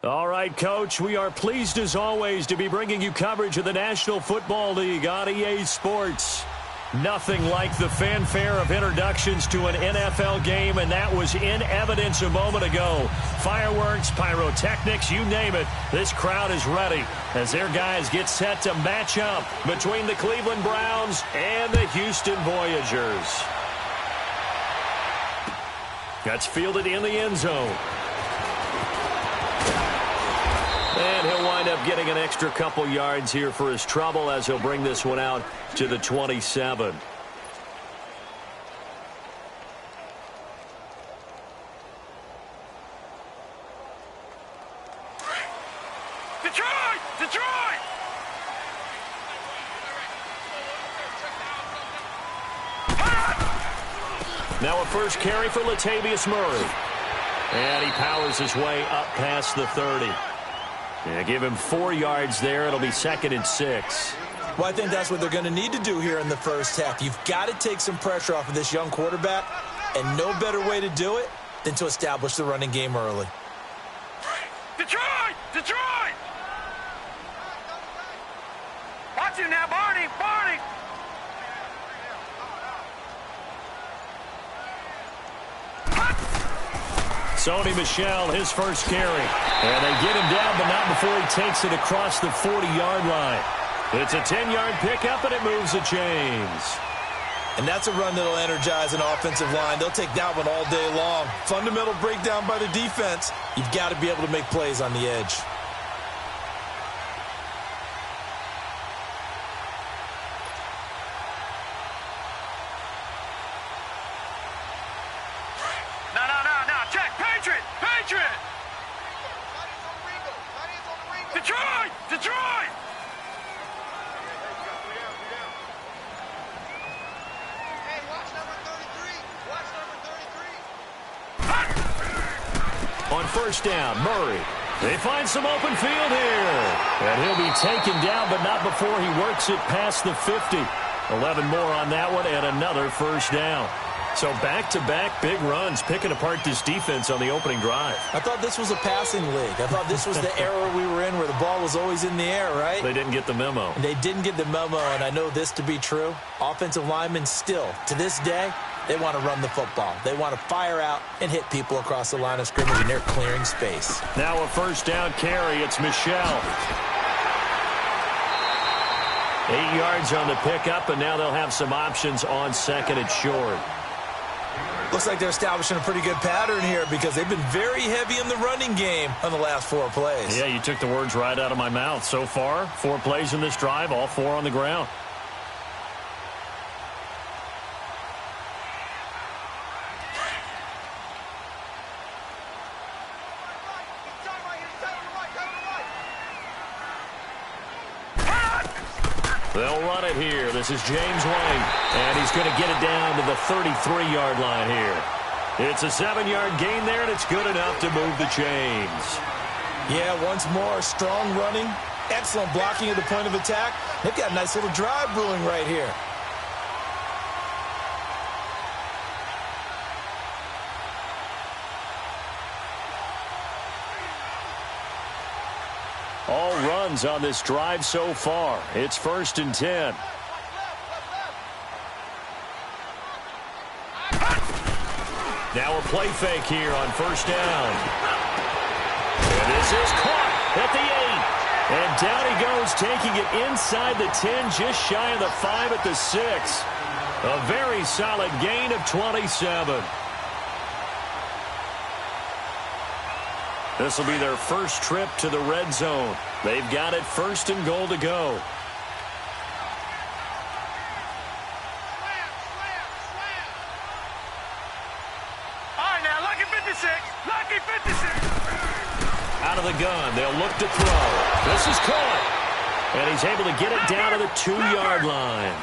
All right, Coach, we are pleased as always to be bringing you coverage of the National Football League on EA Sports. Nothing like the fanfare of introductions to an NFL game, and that was in evidence a moment ago. Fireworks, pyrotechnics, you name it, this crowd is ready as their guys get set to match up between the Cleveland Browns and the Houston Voyagers. That's fielded in the end zone. And he'll wind up getting an extra couple yards here for his trouble as he'll bring this one out to the 27. Detroit! Detroit! Now a first carry for Latavius Murray. And he powers his way up past the 30. Yeah, give him 4 yards there. It'll be 2nd and 6. Well, I think that's what they're going to need to do here in the first half. You've got to take some pressure off of this young quarterback, and no better way to do it than to establish the running game early. Detroit! Detroit! Watch him now, Barney! Barney! Sony Michel, his first carry. And they get him down, but not before he takes it across the 40-yard line. It's a 10-yard pickup, and it moves the chains. And that's a run that'll energize an offensive line. They'll take that one all day long. Fundamental breakdown by the defense. You've got to be able to make plays on the edge. Detroit! Detroit! Hey, watch number 33. Watch number 33. On first down, Murray. They find some open field here. And he'll be taken down, but not before he works it past the 50. 11 more on that one and another first down. So back-to-back big runs, picking apart this defense on the opening drive. I thought this was a passing league. I thought this was the era we were in where the ball was always in the air, right? They didn't get the memo. They didn't get the memo, and I know this to be true. Offensive linemen still, to this day, they want to run the football. They want to fire out and hit people across the line of scrimmage, and they're clearing space. Now a first down carry. It's Michel. 8 yards on the pickup, and now they'll have some options on second and short. Looks like they're establishing a pretty good pattern here because they've been very heavy in the running game on the last 4 plays. Yeah, you took the words right out of my mouth. So far, 4 plays in this drive, all 4 on the ground. They'll run it here. This is James White, and he's going to get it down to the 33-yard line here. It's a 7-yard gain there, and it's good enough to move the chains. Yeah, once more, strong running, excellent blocking at the point of attack. They've got a nice little drive brewing right here. All runs on this drive so far. It's 1st and 10. Now a play fake here on first down. And this is caught at the 8. And down he goes, taking it inside the 10, just shy of the 5 at the 6. A very solid gain of 27. This will be their first trip to the red zone. They've got it 1st and goal to go. All right, now, lucky 56. Lucky 56. Out of the gun, they'll look to throw. This is caught. And he's able to get it down to the 2-yard line.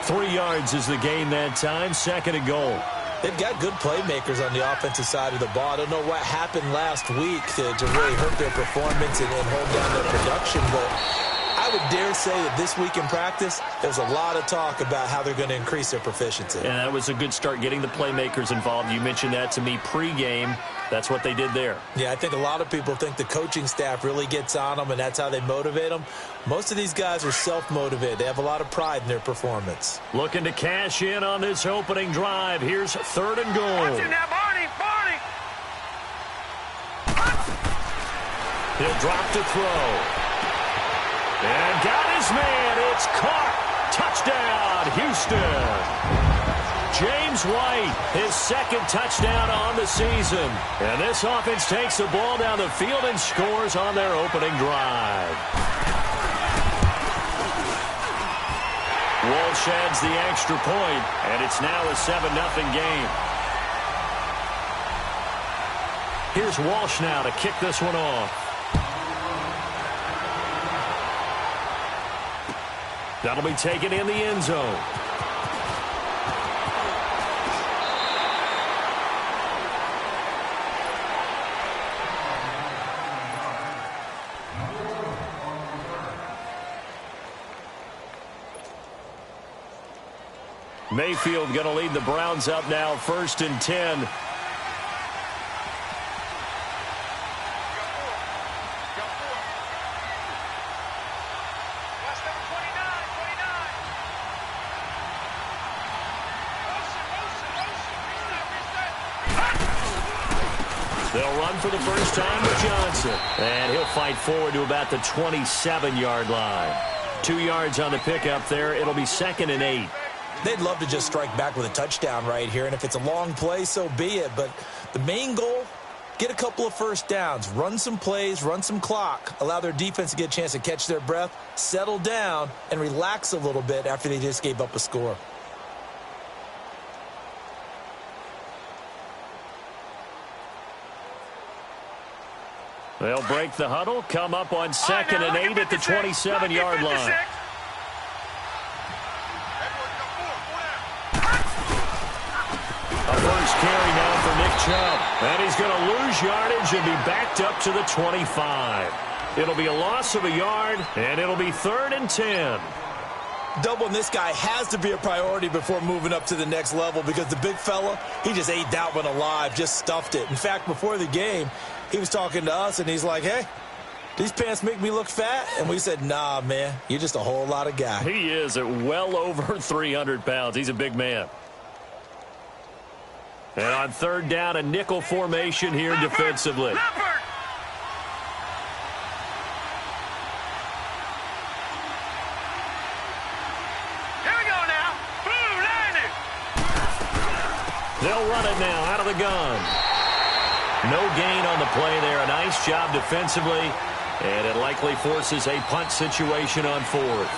3 yards is the gain that time, 2nd and goal. They've got good playmakers on the offensive side of the ball. I don't know what happened last week to really hurt their performance and hold down their production, but I would dare say that this week in practice, there's a lot of talk about how they're going to increase their proficiency. And that was a good start getting the playmakers involved. You mentioned that to me pregame. That's what they did there. Yeah, I think a lot of people think the coaching staff really gets on them, and that's how they motivate them. Most of these guys are self-motivated. They have a lot of pride in their performance. Looking to cash in on this opening drive. Here's 3rd and goal. Watch it now, Barney, Barney. He'll drop to throw. And got his man. It's caught. Touchdown, Houston. James White, his 2nd touchdown on the season. And this offense takes the ball down the field and scores on their opening drive. Walsh adds the extra point, and it's now a 7-0 game. Here's Walsh now to kick this one off. That'll be taken in the end zone. Mayfield going to lead the Browns up now, 1st and 10. They'll run for the first time with Johnson. And he'll fight forward to about the 27-yard line. 2 yards on the pickup there. It'll be 2nd and 8. They'd love to just strike back with a touchdown right here, and if it's a long play, so be it. But the main goal, get a couple of first downs, run some plays, run some clock, allow their defense to get a chance to catch their breath, settle down, and relax a little bit after they just gave up a score. They'll break the huddle, come up on 2nd and 8 at the 27-yard line. A first carry now for Nick Chubb. And he's going to lose yardage and be backed up to the 25. It'll be a loss of a yard, and it'll be 3rd and 10. Doubling this guy has to be a priority before moving up to the next level because the big fella, he just ate that one alive, just stuffed it. In fact, before the game, he was talking to us, and he's like, hey, these pants make me look fat? And we said, nah, man, you're just a whole lot of guy. He is at well over 300 pounds. He's a big man. And on 3rd down, a nickel formation here defensively. Here we go now. Blue, landed. They'll run it now out of the gun. No gain on the play there. A nice job defensively. And it likely forces a punt situation on 4th.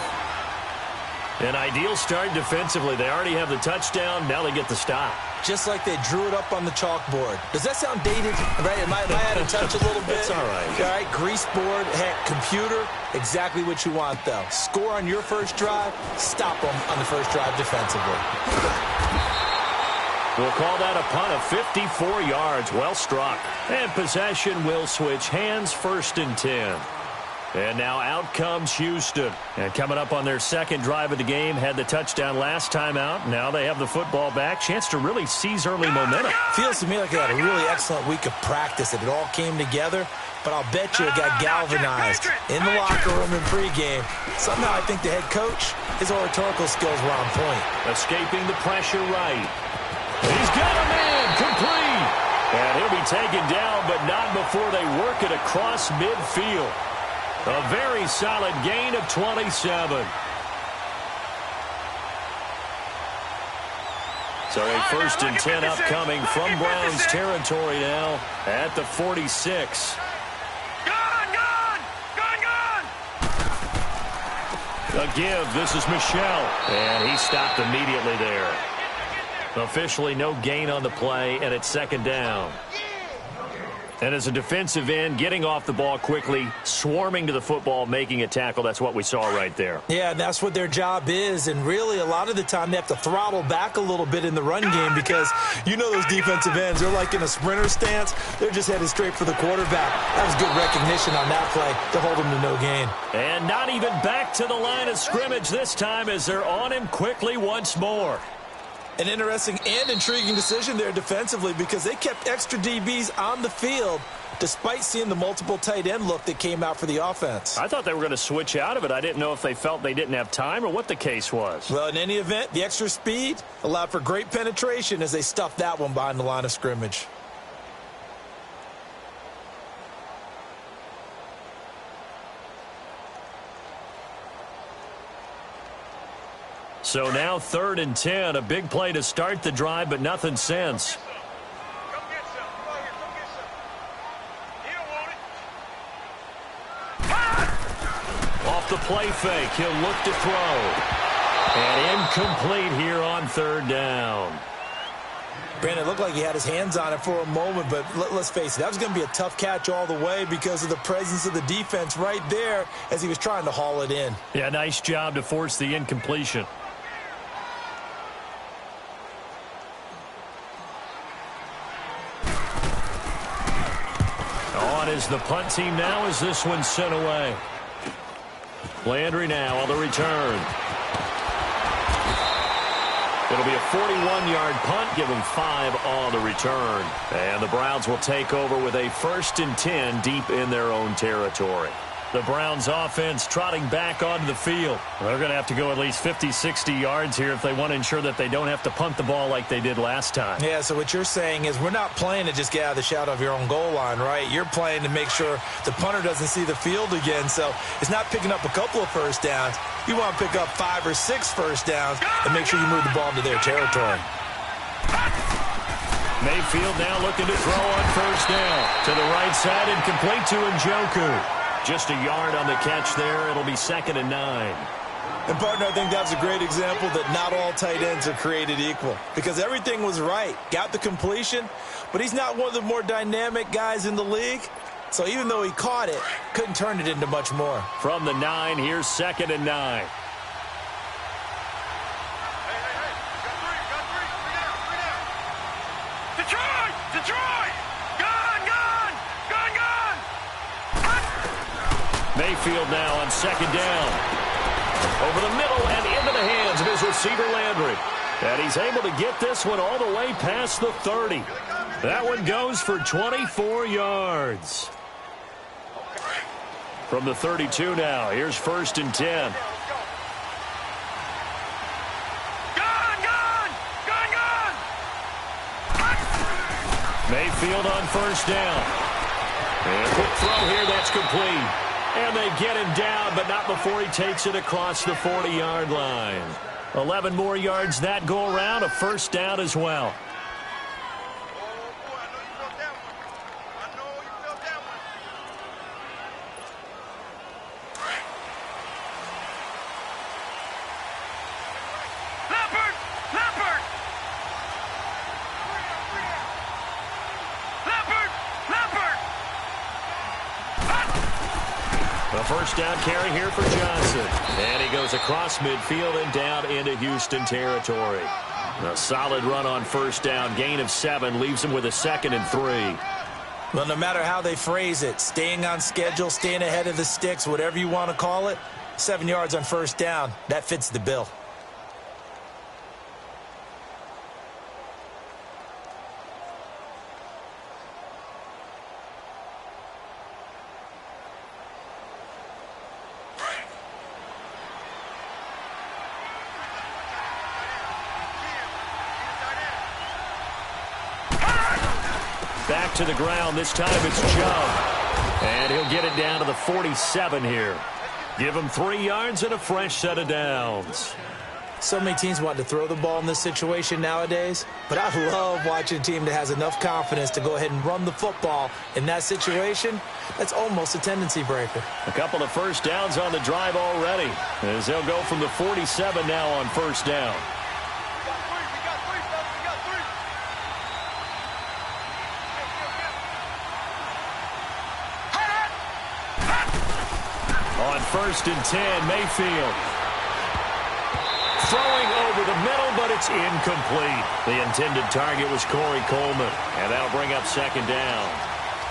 An ideal start defensively. They already have the touchdown. Now they get the stop. Just like they drew it up on the chalkboard. Does that sound dated? Right? Am I out of touch a little bit? It's all right. All right, grease board, heck, computer, exactly what you want, though. Score on your first drive, stop them on the first drive defensively. We'll call that a punt of 54 yards. Well struck. And possession will switch hands, 1st and 10. And now out comes Houston. And coming up on their 2nd drive of the game, had the touchdown last time out. Now they have the football back. Chance to really seize early momentum. Feels to me like they had a really excellent week of practice, and it all came together. But I'll bet you it got galvanized in the locker room in pregame. Somehow I think the head coach, his oratorical skills were on point. Escaping the pressure right. He's got a man complete. And he'll be taken down, but not before they work it across midfield. A very solid gain of 27. So a 1st and 10 upcoming from Browns territory now at the 46. Gone! A give. This is Michelle. And he stopped immediately there. Officially no gain on the play, and it's 2nd down. And as a defensive end, getting off the ball quickly, swarming to the football, making a tackle, that's what we saw right there. Yeah, that's what their job is. And really, a lot of the time, they have to throttle back a little bit in the run game because you know those defensive ends, they're like in a sprinter stance. They're just headed straight for the quarterback. That was good recognition on that play to hold him to no gain. And not even back to the line of scrimmage this time as they're on him quickly once more. An interesting and intriguing decision there defensively because they kept extra DBs on the field despite seeing the multiple tight end look that came out for the offense. I thought they were going to switch out of it. I didn't know if they felt they didn't have time or what the case was. Well, in any event, the extra speed allowed for great penetration as they stuffed that one behind the line of scrimmage. So now 3rd and 10, a big play to start the drive, but nothing since. Come get some. Come on here. Come get some. He don't want it. Off the play fake, he'll look to throw. And incomplete here on 3rd down. Brandon, it looked like he had his hands on it for a moment, but let's face it, that was going to be a tough catch all the way because of the presence of the defense right there as he was trying to haul it in. Yeah, nice job to force the incompletion. On is the punt team now as this one's sent away. Landry now on the return. It'll be a 41-yard punt, give him 5 on the return. And the Browns will take over with a 1st and 10 deep in their own territory. The Browns offense trotting back onto the field. They're going to have to go at least 50, 60 yards here if they want to ensure that they don't have to punt the ball like they did last time. Yeah, so what you're saying is we're not playing to just get out of the shadow of your own goal line, right? You're playing to make sure the punter doesn't see the field again. So it's not picking up a couple of first downs. You want to pick up 5 or 6 first downs and make sure you move the ball into their territory. Mayfield now looking to throw on 1st down. To the right side and complete to Njoku. Just a yard on the catch there. It'll be 2nd and 9. And, partner, I think that's a great example that not all tight ends are created equal because everything was right. Got the completion, but he's not one of the more dynamic guys in the league. So even though he caught it, couldn't turn it into much more. From the 9, here's 2nd and 9. Detroit! Detroit! Gone! Gone! Gone! Gone! Mayfield now on 2nd down. Over the middle and into the hands of his receiver Landry. And he's able to get this one all the way past the 30. That one goes for 24 yards. From the 32 now, here's 1st and 10. Mayfield on 1st down. And quick throw here, that's complete. And they get him down, but not before he takes it across the 40-yard line. 11 more yards that go around, a 1st down as well. A 1st down carry here for Johnson. And he goes across midfield and down into Houston territory. A solid run on 1st down. Gain of 7 leaves him with a 2nd and 3. Well, no matter how they phrase it, staying on schedule, staying ahead of the sticks, whatever you want to call it, 7 yards on 1st down, that fits the bill. Back to the ground. This time it's Chubb. And he'll get it down to the 47 here. Give him 3 yards and a fresh set of downs. So many teams want to throw the ball in this situation nowadays, but I love watching a team that has enough confidence to go ahead and run the football in that situation. That's almost a tendency breaker. A couple of 1st downs on the drive already, as they'll go from the 47 now on 1st down. On 1st and 10, Mayfield. Throwing over the middle, but it's incomplete. The intended target was Corey Coleman, and that'll bring up 2nd down.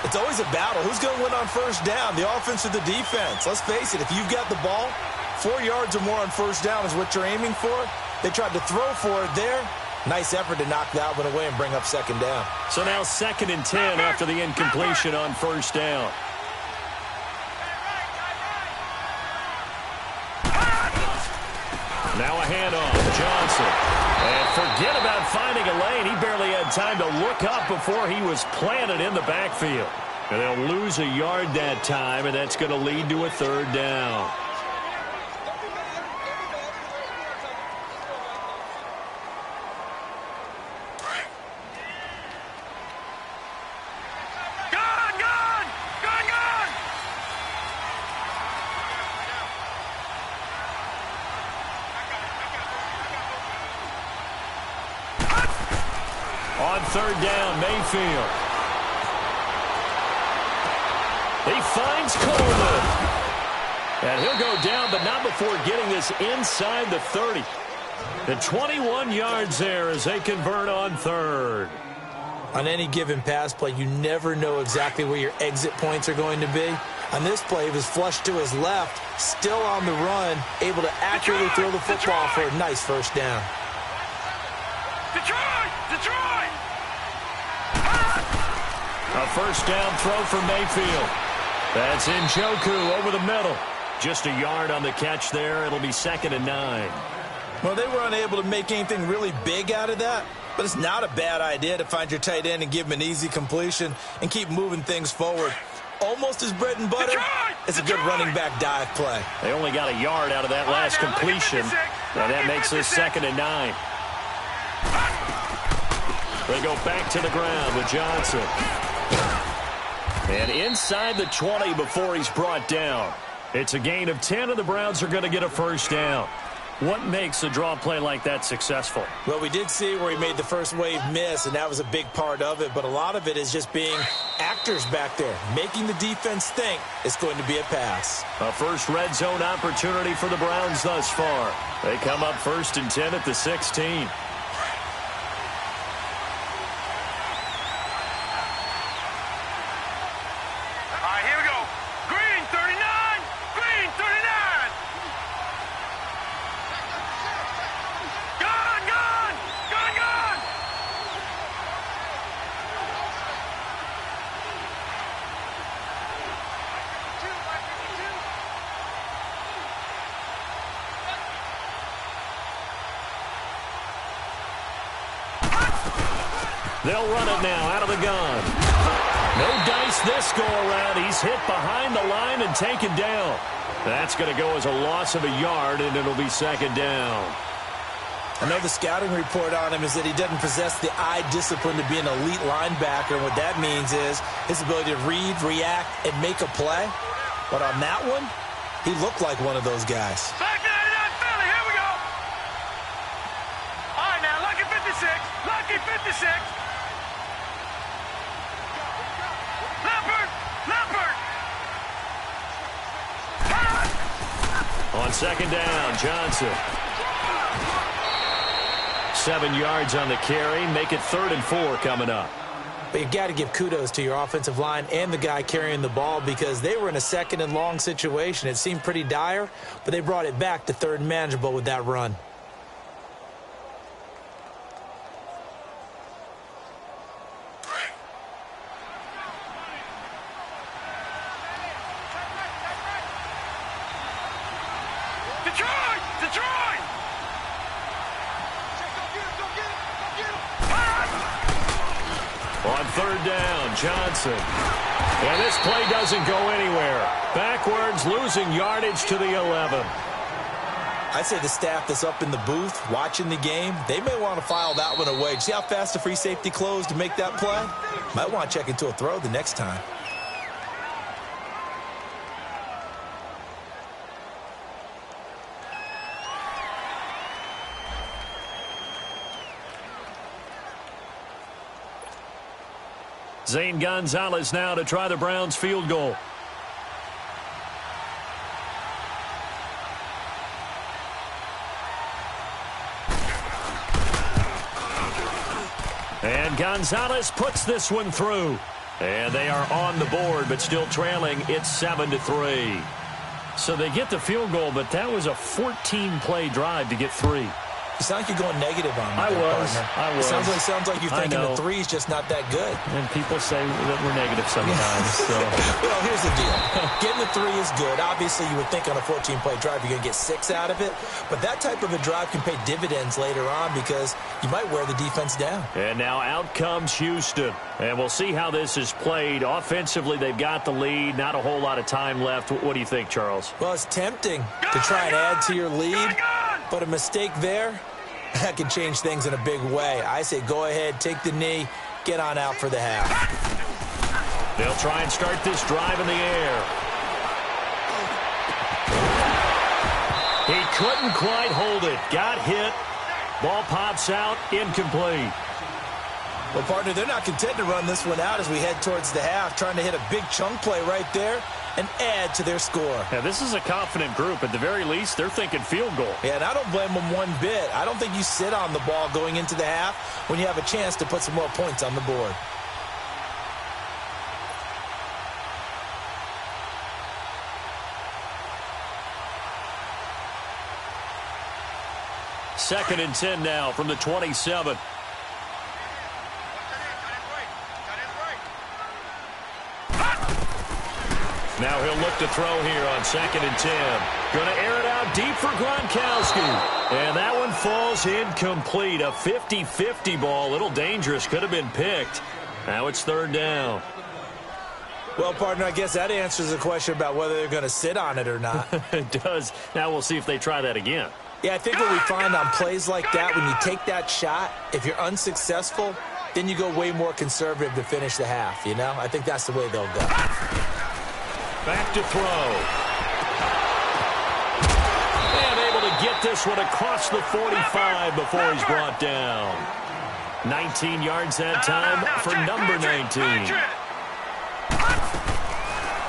It's always a battle. Who's going to win on 1st down, the offense or the defense? Let's face it, if you've got the ball, 4 yards or more on 1st down is what you're aiming for. They tried to throw for it there. Nice effort to knock that one away and bring up second down. So now 2nd and 10 after the incompletion on first down. Now a handoff, Johnson. And forget about finding a lane. He barely had time to look up before he was planted in the backfield. And they'll lose a yard that time, and that's going to lead to a 3rd down. On 3rd down, Mayfield. He finds Coleman. And he'll go down, but not before getting this inside the 30. The 21 yards there as they convert on 3rd. On any given pass play, you never know exactly where your exit points are going to be. On this play, he was flushed to his left, still on the run, able to accurately throw the football for a nice 1st down. Detroit! A 1st down throw for Mayfield. That's Njoku over the middle. Just a yard on the catch there. It'll be 2nd and 9. Well, they were unable to make anything really big out of that, but it's not a bad idea to find your tight end and give him an easy completion and keep moving things forward. Almost his bread and butter. It's a good running back dive play. They only got a yard out of that last completion, and that makes this 2nd and 9. They go back to the ground with Johnson. And inside the 20 before he's brought down. It's a gain of 10, and the Browns are going to get a 1st down. What makes a draw play like that successful? Well, we did see where he made the first wave miss, and that was a big part of it. But a lot of it is just being actors back there, making the defense think it's going to be a pass. A first red zone opportunity for the Browns thus far. They come up 1st and 10 at the 16. They'll run it now out of the gun. No dice this go-around. He's hit behind the line and taken down. That's going to go as a loss of a yard, and it'll be 2nd down. I know the scouting report on him is that he doesn't possess the eye discipline to be an elite linebacker. And what that means is his ability to read, react, and make a play. But on that one, he looked like one of those guys. Back 99 Philly, here we go. All right, now, lucky 56. Lucky 56. Leopard. On 2nd down, Johnson. 7 yards on the carry. Make it 3rd and 4 coming up. But you've got to give kudos to your offensive line and the guy carrying the ball because they were in a 2nd and long situation. It seemed pretty dire, but they brought it back to 3rd and manageable with that run. Detroit! On 3rd down, Johnson. And this play doesn't go anywhere. Backwards, losing yardage to the 11. I'd say the staff that's up in the booth watching the game, they may want to file that one away. See how fast the free safety closed to make that play? Might want to check into a throw the next time. Zane Gonzalez now to try the Browns field goal. And Gonzalez puts this one through. And they are on the board, but still trailing. It's 7-3. So they get the field goal, but that was a 14-play drive to get 3. You sound like you're going negative on me. I was. It sounds like you're thinking the three's just not that good. And people say that we're negative sometimes. So. Well, here's the deal. Getting the three is good. Obviously, you would think on a 14-play drive you're going to get 6 out of it. But that type of a drive can pay dividends later on because you might wear the defense down. And now out comes Houston. And we'll see how this is played. Offensively, they've got the lead. Not a whole lot of time left. What do you think, Charles? Well, it's tempting to try and add to your lead. But a mistake there, that can change things in a big way. I say go ahead, take the knee, get on out for the half. They'll try and start this drive in the air. He couldn't quite hold it. Got hit. Ball pops out, incomplete. Well, partner, they're not content to run this one out as we head towards the half, trying to hit a big chunk play right there and add to their score. Yeah, this is a confident group. At the very least, they're thinking field goal. Yeah, and I don't blame them one bit. I don't think you sit on the ball going into the half when you have a chance to put some more points on the board. Second and 10 now from the 27. Now he'll look to throw here on second and 10. Going to air it out deep for Gronkowski. And that one falls incomplete. A 50-50 ball. A little dangerous. Could have been picked. Now it's third down. Well, partner, I guess that answers the question about whether they're going to sit on it or not. It does. Now we'll see if they try that again. Yeah, I think what we find on plays like that, when you take that shot, if you're unsuccessful, then you go way more conservative to finish the half, you know? I think that's the way they'll go. Back to throw. And able to get this one across the 45 before he's brought down. 19 yards that time for number 19.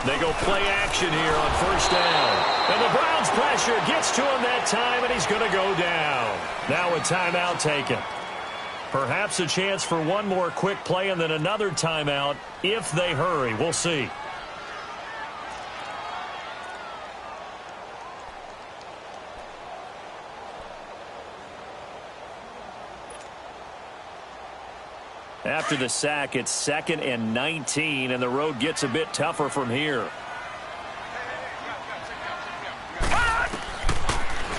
They go play action here on first down. And the Browns pressure gets to him that time, and he's going to go down. Now a timeout taken. Perhaps a chance for one more quick play and then another timeout if they hurry. We'll see. After the sack, it's 2nd and 19, and the road gets a bit tougher from here.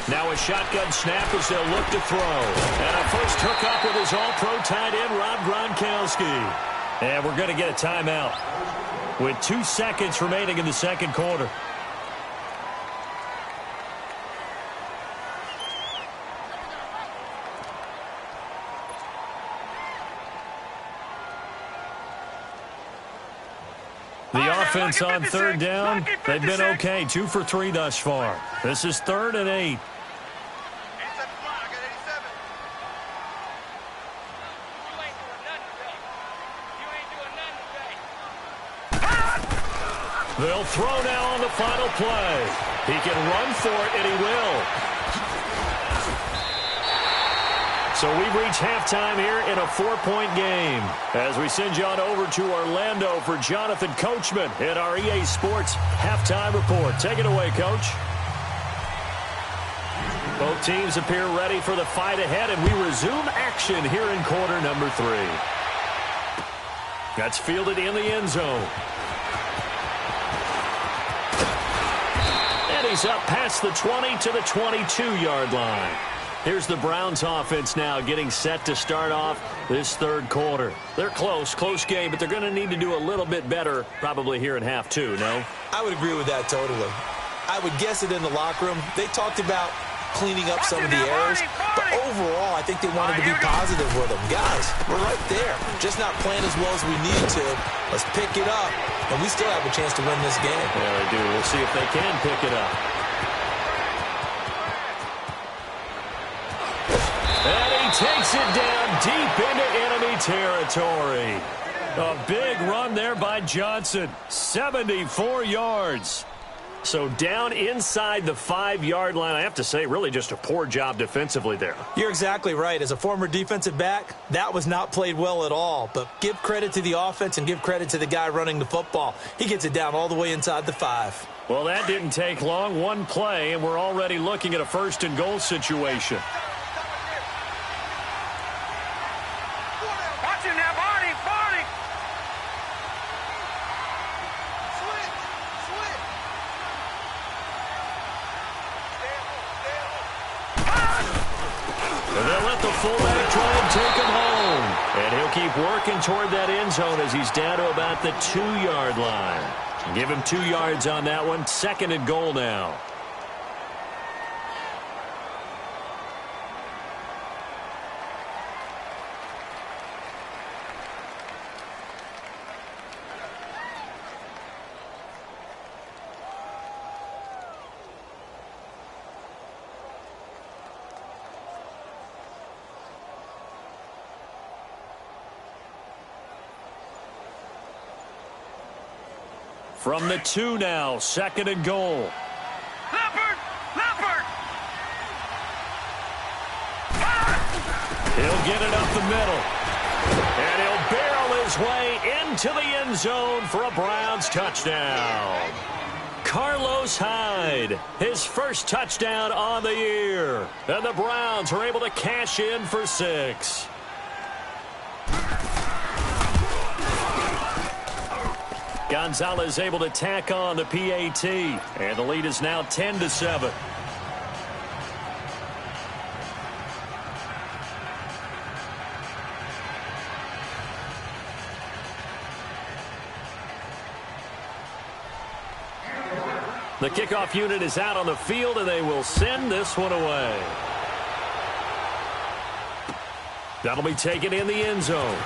Now a shotgun snap as they'll look to throw. And a first hookup with his all-pro tight end, Rob Gronkowski. And we're going to get a timeout with 2 seconds remaining in the second quarter. The offense on third down, they've been okay. 2 for 3 thus far. This is 3rd and 8. They'll throw now on the final play. He can run for it, and he will. So we've reached halftime here in a 4-point game. As we send you on over to Orlando for Jonathan Coachman in our EA Sports Halftime Report. Take it away, Coach. Both teams appear ready for the fight ahead, and we resume action here in quarter number 3. That's fielded in the end zone. And he's up past the 20 to the 22-yard line. Here's the Browns offense now getting set to start off this third quarter. They're close game, but they're going to need to do a little bit better probably here in half 2, no? I would agree with that totally. I would guess it in the locker room. They talked about cleaning up some of the errors, but overall I think they wanted to be positive with them. Guys, we're right there. Just not playing as well as we need to. Let's pick it up, and we still have a chance to win this game. Yeah, they do. We'll see if they can pick it up. And he takes it down deep into enemy territory. A big run there by Johnson. 74 yards. So down inside the 5-yard line. I have to say, really just a poor job defensively there. You're exactly right. As a former defensive back, that was not played well at all. But give credit to the offense and give credit to the guy running the football. He gets it down all the way inside the 5. Well, that didn't take long. One play, and we're already looking at a 1st and goal situation. the fullback try and take him home. And he'll keep working toward that end zone as he's down to about the 2-yard line. Give him 2 yards on that one. 2nd and goal now. From the 2 now, 2nd and goal. Leopard! Leopard! He'll get it up the middle. And he'll barrel his way into the end zone for a Browns touchdown. Carlos Hyde, his first touchdown on the year. And the Browns are able to cash in for 6. Gonzalez able to tack on the PAT. And the lead is now 10-7. The kickoff unit is out on the field, and they will send this one away. That'll be taken in the end zone.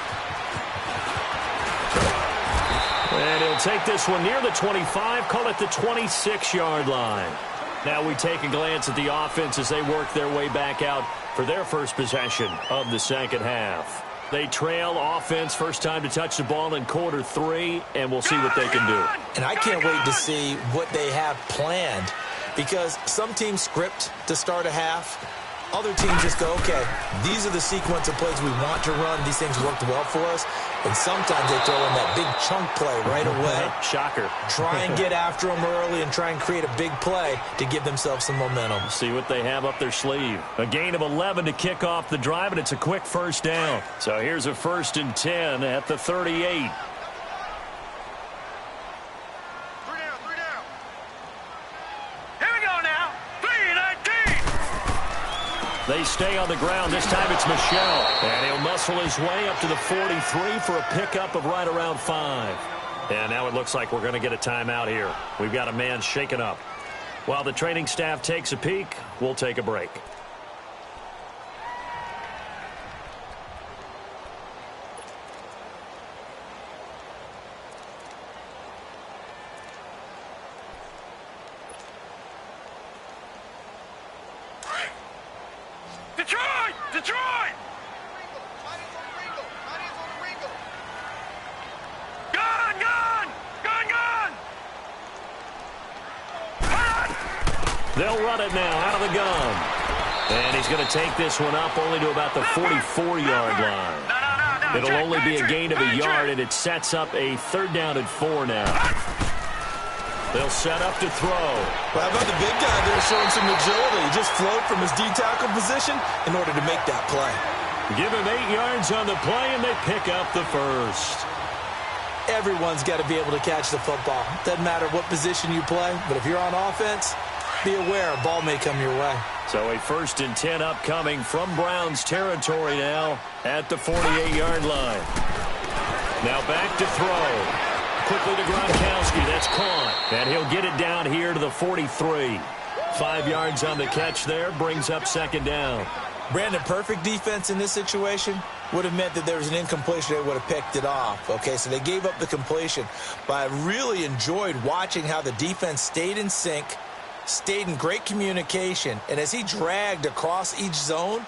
And he'll take this one near the 25, call it the 26-yard line. Now we take a glance at the offense as they work their way back out for their first possession of the second half. They trail offense, first time to touch the ball in quarter 3, and we'll see what they can do. And I can't wait to see what they have planned, because some teams script to start a half. Other teams just go, okay, these are the sequence of plays we want to run. These things worked well for us. And sometimes they throw in that big chunk play right away. Shocker. Try and get after them early and try and create a big play to give themselves some momentum. See what they have up their sleeve. A gain of 11 to kick off the drive, and it's a quick first down. So here's a 1st and 10 at the 38. They stay on the ground. This time it's Michel. And he'll muscle his way up to the 43 for a pickup of right around 5. And now it looks like we're going to get a timeout here. We've got a man shaken up. While the training staff takes a peek, we'll take a break. Detroit! Detroit! Gun! Gun! Gun! Gun! They'll run it now out of the gun. And he's going to take this one up only to about the 44-yard line. No. It'll only be a gain of a yard, and it sets up a 3rd down and 4 now. They'll set up to throw. Well, how about the big guy there showing some agility? He just float from his D-tackle position in order to make that play. Give him 8 yards on the play, and they pick up the 1st. Everyone's got to be able to catch the football. Doesn't matter what position you play, but if you're on offense, be aware a ball may come your way. So a 1st and 10 upcoming from Browns territory now at the 48-yard line. Now back to throw. Quickly to Gronkowski. That's caught. And he'll get it down here to the 43. 5 yards on the catch there. Brings up 2nd down. Brandon, perfect defense in this situation would have meant that there was an incompletion. They would have picked it off. Okay, so they gave up the completion. But I really enjoyed watching how the defense stayed in sync, stayed in great communication. And as he dragged across each zone,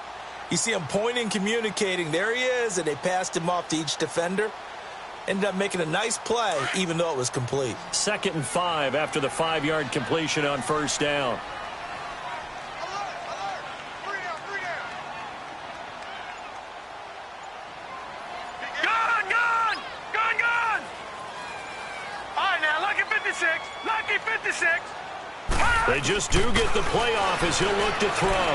you see him pointing, communicating. There he is, and they passed him off to each defender. Ended up making a nice play, even though it was complete. 2nd and 5 after the 5-yard completion on 1st down. Gun! Gun! Gun! Gun! All right, now, lucky 56. Lucky 56. They just do get the play off as he'll look to throw.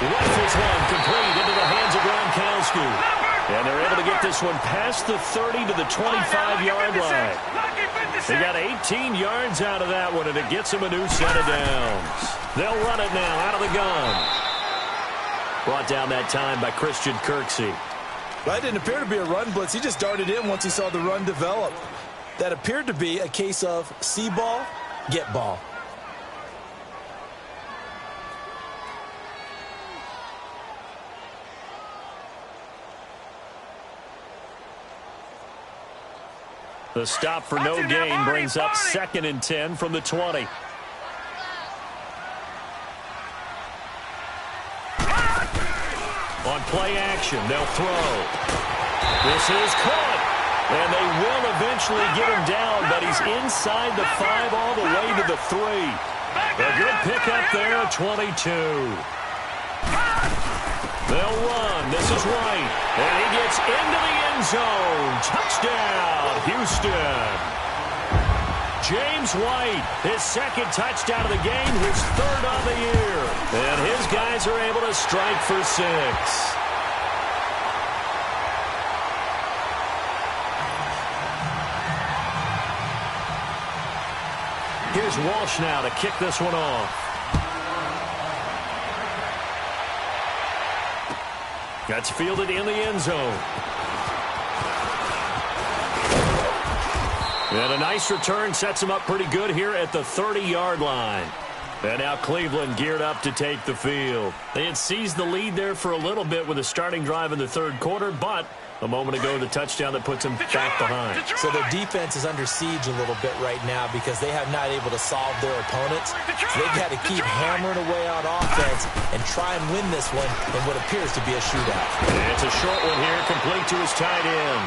Rifles one complete into the hands of Gronkowski. And they're able to get this one past the 30 to the 25-yard line. They got 18 yards out of that one, and it gets them a new set of downs. They'll run it now out of the gun. Brought down that time by Christian Kirksey. That didn't appear to be a run blitz. He just darted in once he saw the run develop. That appeared to be a case of see ball, get ball. The stop for no gain brings up 2nd and 10 from the 20. On play action, they'll throw. This is caught. And they will eventually get him down, but he's inside the 5 all the way to the 3. A good pickup there, 22. They'll run. This is White. And he gets into the end zone. Touchdown, Houston. James White, his 2nd touchdown of the game, his 3rd on the year. And his guys are able to strike for 6. Here's Walsh now to kick this one off. That's fielded in the end zone. And a nice return sets him up pretty good here at the 30-yard line. And now Cleveland geared up to take the field. They had seized the lead there for a little bit with a starting drive in the 3rd quarter, but a moment ago, the touchdown that puts them back behind. So their defense is under siege a little bit right now because they have not able to solve their opponents. So they've got to keep hammering away on offense and try and win this one in what appears to be a shootout. It's a short one here, complete to his tight end.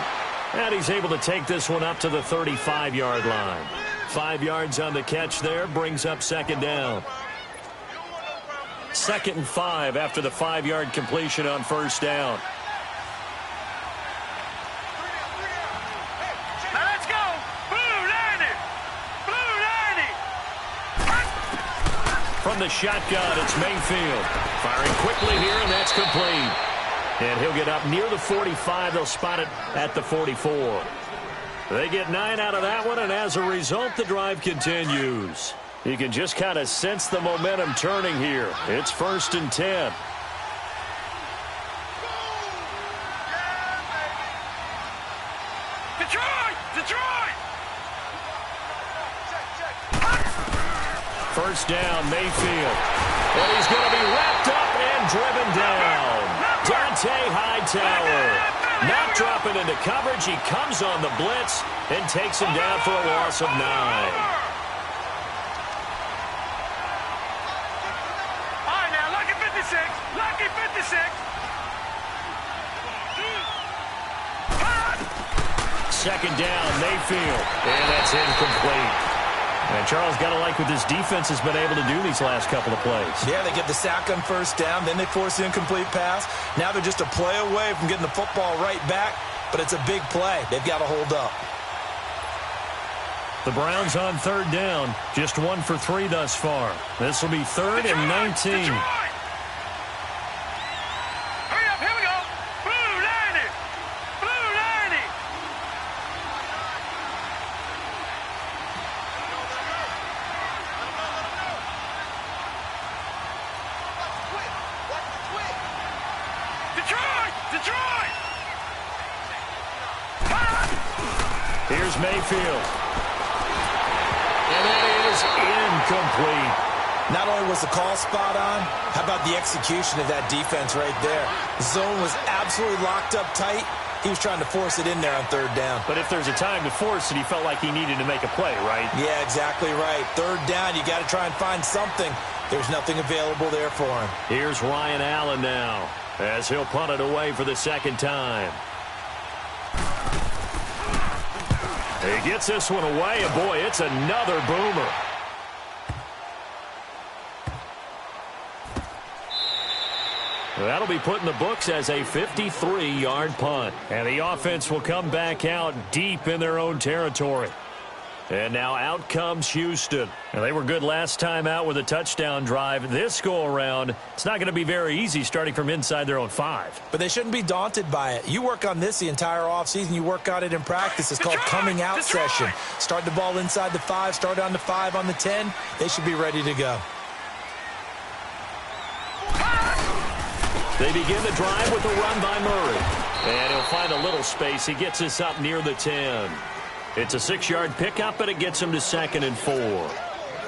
And he's able to take this one up to the 35-yard line. 5 yards on the catch there, brings up 2nd down. 2nd and 5 after the 5-yard completion on 1st down. From the shotgun, it's Mayfield. Firing quickly here, and that's complete. And he'll get up near the 45. They'll spot it at the 44. They get 9 out of that one, and as a result, the drive continues. You can just kind of sense the momentum turning here. It's 1st and 10. Detroit! Detroit! 1st down, Mayfield. And he's going to be wrapped up and driven down. Dante Hightower not dropping into coverage. He comes on the blitz and takes him down for a loss of 9. All right, now, lucky 56. Lucky 56. 2nd down, Mayfield. And that's incomplete. And Charles, got to like what this defense has been able to do these last couple of plays. Yeah, they get the sack on 1st down, then they force the incomplete pass. Now they're just a play away from getting the football right back, but it's a big play. They've got to hold up. The Browns on 3rd down, just 1 for 3 thus far. This will be 3rd and 19. Hurry up, here we go. Blue 90. Blue 90. Detroit! Detroit! Here's Mayfield. And that is incomplete. Not only was the call spot on, how about the execution of that defense right there? The zone was absolutely locked up tight. He was trying to force it in there on 3rd down. But if there's a time to force it, he felt like he needed to make a play, right? Yeah, exactly right. 3rd down, you got to try and find something. There's nothing available there for him. Here's Ryan Allen now, as he'll punt it away for the 2nd time. He gets this one away, and boy, it's another boomer. That'll be put in the books as a 53-yard punt. And the offense will come back out deep in their own territory. And now out comes Houston. And they were good last time out with a touchdown drive. This go-around, it's not going to be very easy starting from inside their own 5. But they shouldn't be daunted by it. You work on this the entire offseason. You work on it in practice. It's called coming out session. Start the ball inside the 5, start on the 5 on the 10. They should be ready to go. They begin the drive with a run by Murray. And he'll find a little space. He gets us up near the 10. It's a 6-yard pickup, and it gets him to 2nd and 4.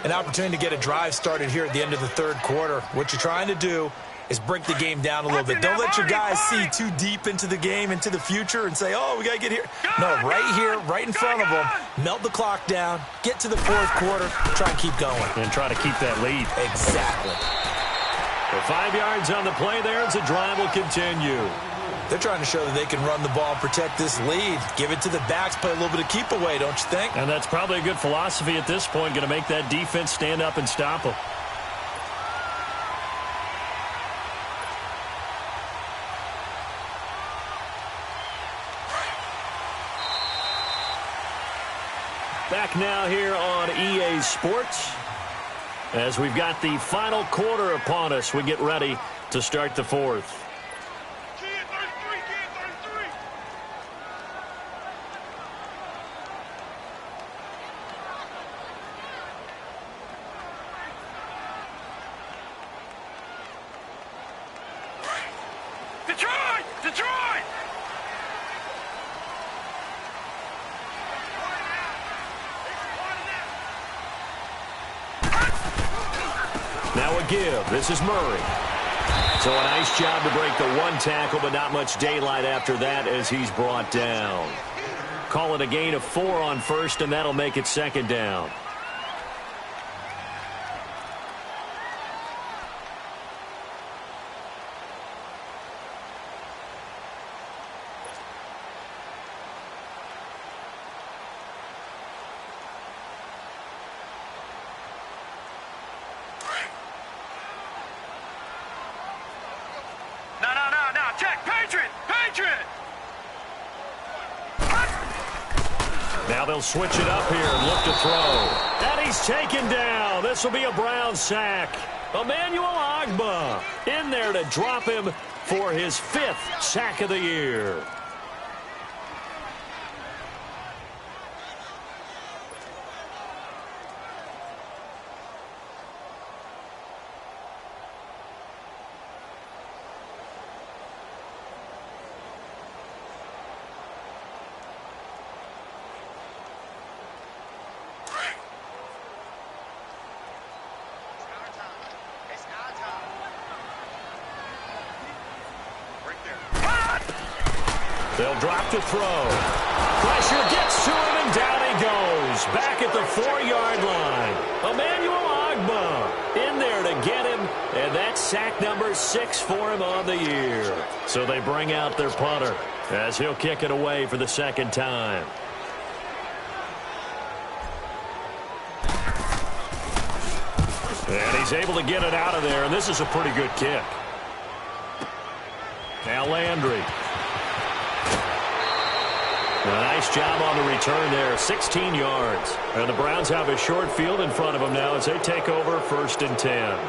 An opportunity to get a drive started here at the end of the third quarter. What you're trying to do is break the game down a little bit. Don't let your guys see too deep into the game, into the future, and say, oh, we got to get here. No, right here, right in front of them, melt the clock down, get to the fourth quarter, try and keep going. And try to keep that lead. Exactly. For 5 yards on the play there as the drive will continue. They're trying to show that they can run the ball and protect this lead. Give it to the backs, play a little bit of keep away, don't you think? And that's probably a good philosophy at this point, going to make that defense stand up and stop them. Back now here on EA Sports. As we've got the final quarter upon us, we get ready to start the fourth. Give. This is Murray. So a nice job to break the one tackle, but not much daylight after that as he's brought down. Call it a gain of 4 on first, and that'll make it 2nd down. Now they'll switch it up here and look to throw. And he's taken down. This will be a Brown sack. Emmanuel Ogbah in there to drop him for his 5th sack of the year. They'll drop to throw. Pressure gets to him, and down he goes. Back at the 4-yard line. Emmanuel Ogbah in there to get him, and that's sack number 6 for him on the year. So they bring out their punter as he'll kick it away for the 2nd time. And he's able to get it out of there, and this is a pretty good kick. Now Landry. A nice job on the return there, 16 yards. And the Browns have a short field in front of them now as they take over 1st and 10.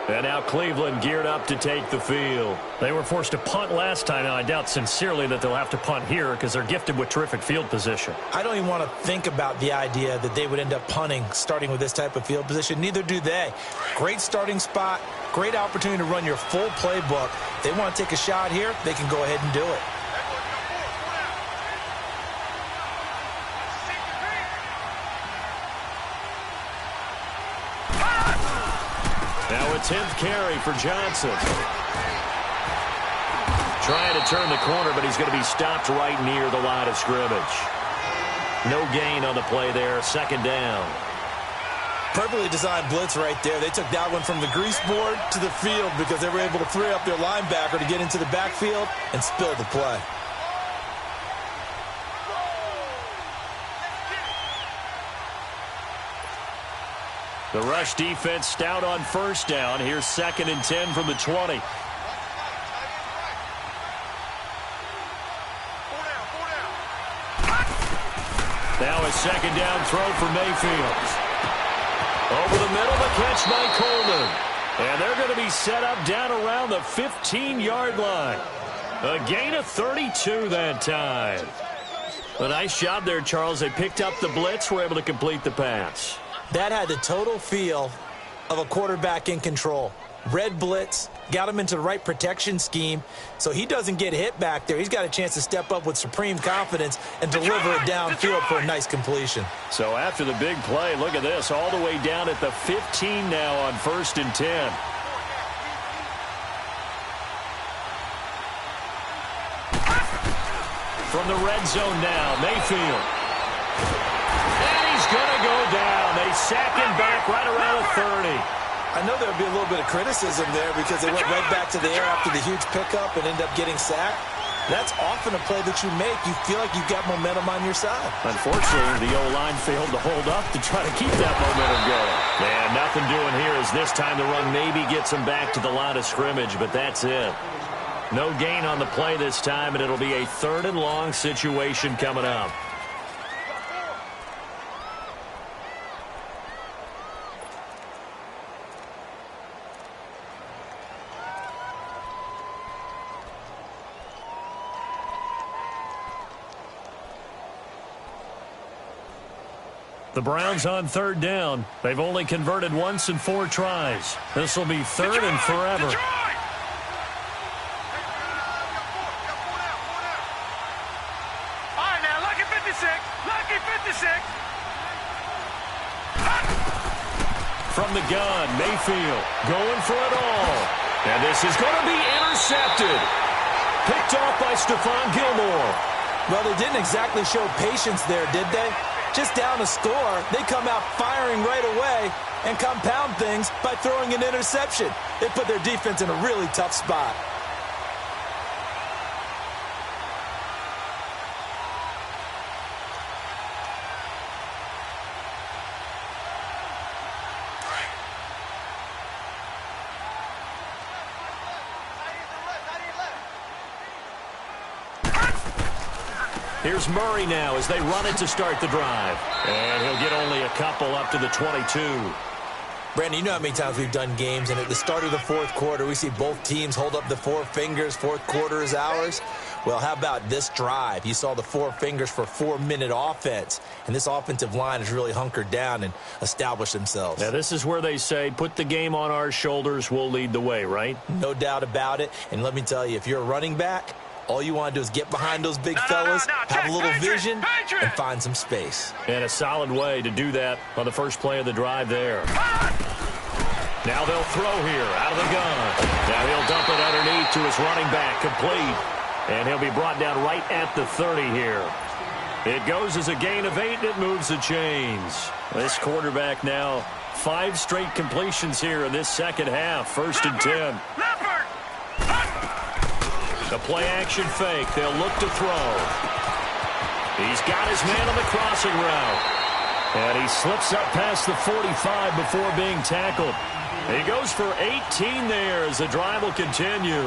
And now Cleveland geared up to take the field. They were forced to punt last time. Now, I doubt sincerely that they'll have to punt here because they're gifted with terrific field position. I don't even want to think about the idea that they would end up punting starting with this type of field position. Neither do they. Great starting spot, great opportunity to run your full playbook. They want to take a shot here, they can go ahead and do it. Now a 10th carry for Johnson. Trying to turn the corner, but he's going to be stopped right near the line of scrimmage. No gain on the play there, 2nd down. Perfectly designed blitz right there. They took that one from the grease board to the field because they were able to free up their linebacker to get into the backfield and spill the play. The rush defense stout on 1st down. Here's 2nd and 10 from the 20. Now a 2nd down throw for Mayfield. Over the middle, the catch by Coleman. And they're going to be set up down around the 15-yard line. A gain of 32 that time. A nice job there, Charles. They picked up the blitz, were able to complete the pass. That had the total feel of a quarterback in control. Red blitz, got him into the right protection scheme, so he doesn't get hit back there. He's got a chance to step up with supreme confidence and deliver it downfield for a nice completion. So after the big play, look at this, all the way down at the 15 now on 1st and 10. From the red zone now, Mayfield. And he's going to go down. They sack him back right around the 30. I know there would be a little bit of criticism there because they went right back to the air after the huge pickup and end up getting sacked. That's often a play that you make. You feel like you've got momentum on your side. Unfortunately, the O-line failed to hold up to try to keep that momentum going. Man, nothing doing here as this time the run maybe gets him back to the line of scrimmage, but that's it. No gain on the play this time, and it'll be a 3rd and long situation coming up. The Browns on 3rd down. They've only converted once in 4 tries. This will be 3rd and forever. From the gun, Mayfield going for it all. And this is going to be intercepted. Picked off by Stephon Gilmore. Well, they didn't exactly show patience there, did they? Just down a score, they come out firing right away and compound things by throwing an interception. They put their defense in a really tough spot. Here's Murray now as they run it to start the drive. And he'll get only a couple up to the 22. Brandon, you know how many times we've done games, and at the start of the 4th quarter, we see both teams hold up the 4 fingers, 4th quarter is ours. Well, how about this drive? You saw the 4 fingers for 4-minute offense, and this offensive line has really hunkered down and established themselves. Now, this is where they say, put the game on our shoulders, we'll lead the way, right? No doubt about it, and let me tell you, if you're a running back, all you want to do is get behind those big fellas, have a little vision, and find some space. And a solid way to do that on the first play of the drive there. Now they'll throw here out of the gun. Now he'll dump it underneath to his running back, complete. And he'll be brought down right at the 30 here. It goes as a gain of 8, and it moves the chains. This quarterback now 5 straight completions here in this second half. 1st and 10. The play-action fake. They'll look to throw. He's got his man on the crossing route. And he slips up past the 45 before being tackled. He goes for 18 there as the drive will continue.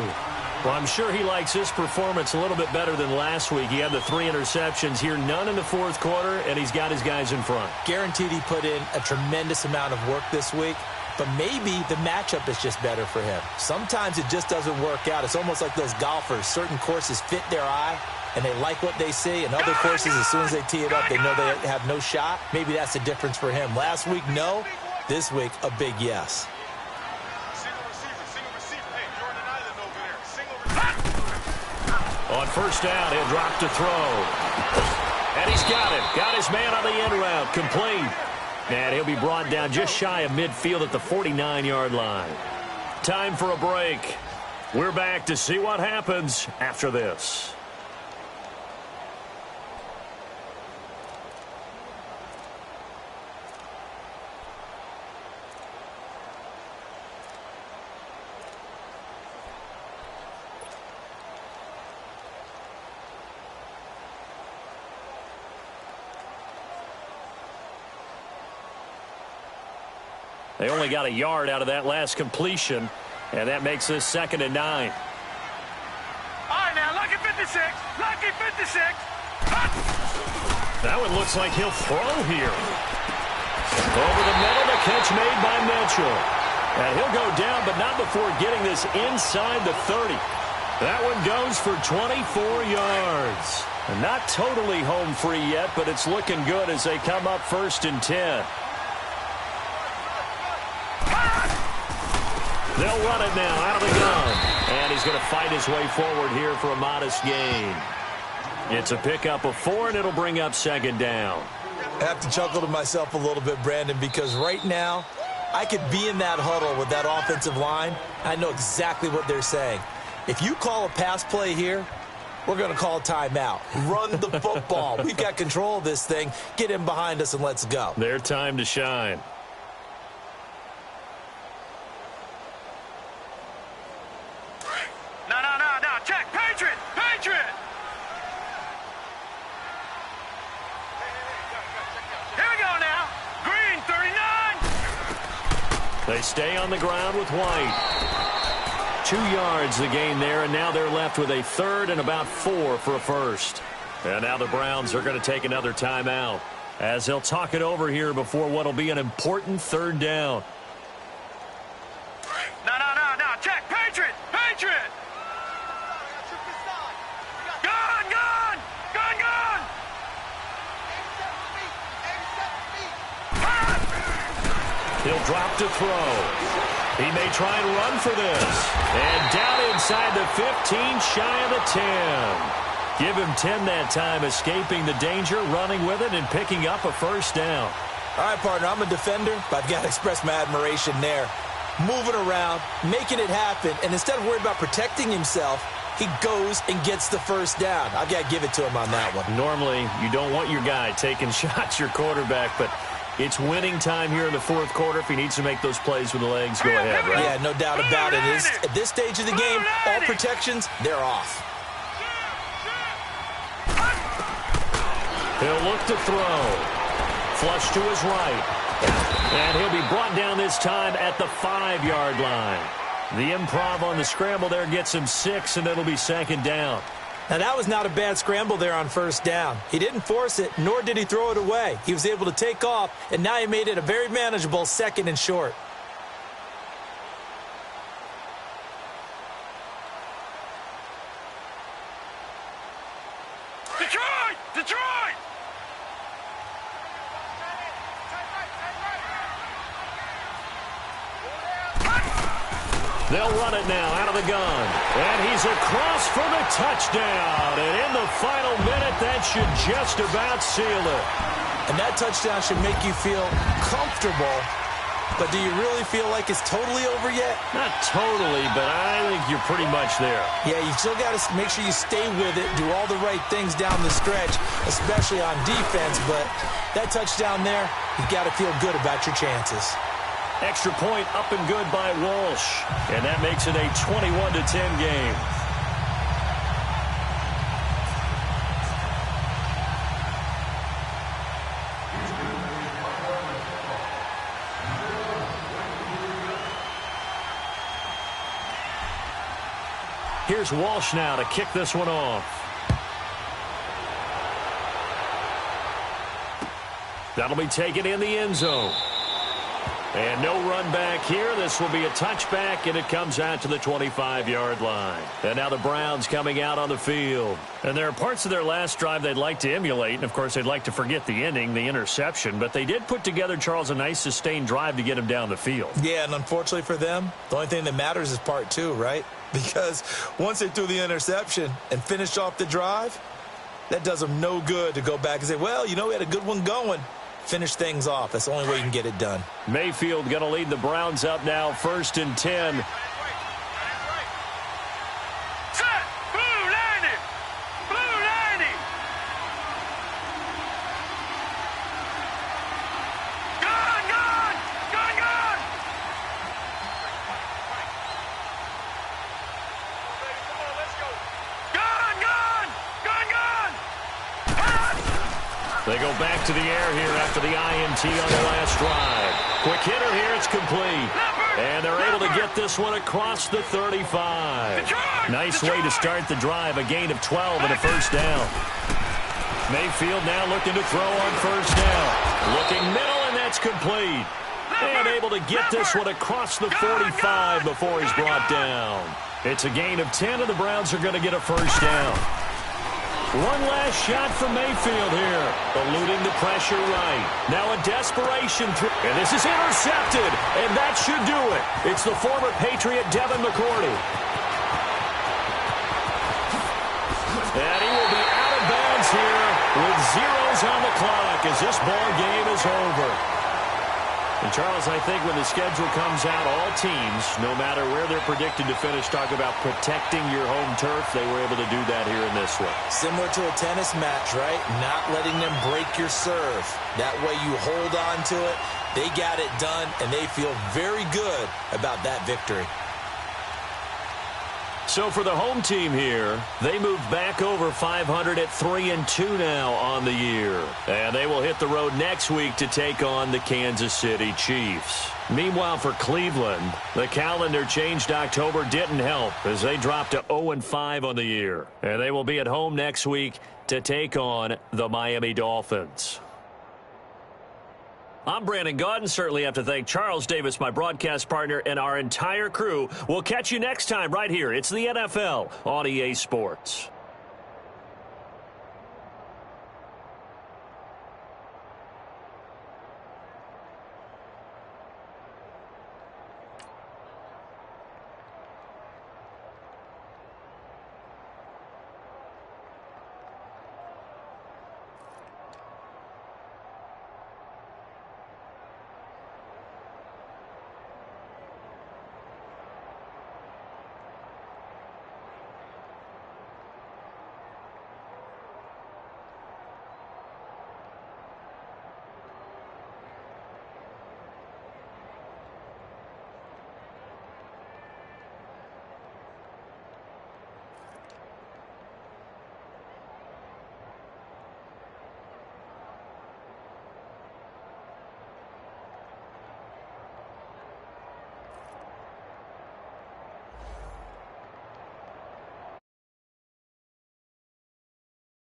Well, I'm sure he likes his performance a little bit better than last week. He had the 3 interceptions here, none in the 4th quarter, and he's got his guys in front. Guaranteed he put in a tremendous amount of work this week. But maybe the matchup is just better for him. Sometimes it just doesn't work out. It's almost like those golfers. Certain courses fit their eye, and they like what they see. And other courses, as soon as they tee it up, they know they have no shot. Maybe that's the difference for him. Last week, no. This week, a big yes. On 1st down, he'll drop to throw. And he's got it. Got his man on the end route. Complete. And he'll be brought down just shy of midfield at the 49-yard line. Time for a break. We're back to see what happens after this. They only got a yard out of that last completion, and that makes this 2nd and 9. All right, now, lucky 56. Lucky 56. That one looks like he'll throw here. Over the middle, the catch made by Mitchell. And he'll go down, but not before getting this inside the 30. That one goes for 24 yards. And not totally home free yet, but it's looking good as they come up 1st and 10. They'll run it now out of the gun. And he's going to fight his way forward here for a modest gain. It's a pickup of 4, and it'll bring up second down. I have to chuckle to myself a little bit, Brandon, because right now I could be in that huddle with that offensive line. I know exactly what they're saying. If you call a pass play here, we're going to call a timeout. Run the football. We've got control of this thing. Get in behind us and let's go. Their time to shine. No. Check. Patriot. Here we go now. Green, 39. They stay on the ground with White. 2 yards the gain there, and now they're left with a third and about 4 for a first. And now the Browns are going to take another timeout as they'll talk it over here before what will be an important third down. No. Check. Patriot. Gun. He'll drop to throw. He may try and run for this. And down inside the 15, shy of the 10. Give him 10 that time, escaping the danger, running with it, and picking up a first down. All right, partner, I'm a defender, but I've got to express my admiration there. Moving around, making it happen, and instead of worried about protecting himself, he goes and gets the first down. I've got to give it to him on that one. Normally, you don't want your guy taking shots, your quarterback, but it's winning time here in the fourth quarter. If he needs to make those plays with the legs, go ahead, right? Yeah, no doubt about it. At this stage of the game, all protections, they're off. He'll look to throw. Flush to his right. And he'll be brought down this time at the 5-yard line. The improv on the scramble there gets him 6, and it'll be second down. Now, that was not a bad scramble there on first down. He didn't force it, nor did he throw it away. He was able to take off, and now he made it a very manageable 2nd and short. Detroit! They'll run it now out of the gun. And he's across for the touchdown. And in the final minute, that should just about seal it. And that touchdown should make you feel comfortable. But do you really feel like it's totally over yet? Not totally, but I think you're pretty much there. Yeah, you still got to make sure you stay with it, do all the right things down the stretch, especially on defense. But that touchdown there, you've got to feel good about your chances. Extra point up and good by Walsh. And that makes it a 21-10 game. Here's Walsh now to kick this one off. That'll be taken in the end zone. And no run back here. This will be a touchback, and it comes out to the 25-yard line. And now the Browns coming out on the field. And there are parts of their last drive they'd like to emulate. And, of course, they'd like to forget the ending, the interception. But they did put together, Charles, a nice sustained drive to get him down the field. Yeah, and unfortunately for them, the only thing that matters is part 2, right? Because once they threw the interception and finished off the drive, that does them no good to go back and say, well, you know, we had a good one going. Finish things off. That's the only way you can get it done. Mayfield going to lead the Browns up now, 1st and 10. Set! Blue 90! Blue 90! Gun! Come on, let's go. They go back to the air here after the INT on the last drive. Quick hitter here, it's complete. And they're able to get this one across the 35. Nice way to start the drive, a gain of 12 and a first down. Mayfield now looking to throw on first down. Looking middle, and that's complete. And able to get this one across the 45 before he's brought down. It's a gain of 10, and the Browns are going to get a first down. One last shot from Mayfield here. Eluding the pressure right. Now a desperation throw. And this is intercepted. And that should do it. It's the former Patriot Devin McCourty. And he will be out of bounds here with zeros on the clock as this ball game is over. And, Charles, I think when the schedule comes out, all teams, no matter where they're predicted to finish, talk about protecting your home turf. They were able to do that here in this one. Similar to a tennis match, right? Not letting them break your serve. That way you hold on to it. They got it done, and they feel very good about that victory. So for the home team here, they moved back over 500 at 3-2 now on the year. And they will hit the road next week to take on the Kansas City Chiefs. Meanwhile, for Cleveland, the calendar changed. October didn't help as they dropped to 0-5 on the year. And they will be at home next week to take on the Miami Dolphins. I'm Brandon Gaudin. Certainly have to thank Charles Davis, my broadcast partner, and our entire crew. We'll catch you next time right here. It's the NFL on EA Sports.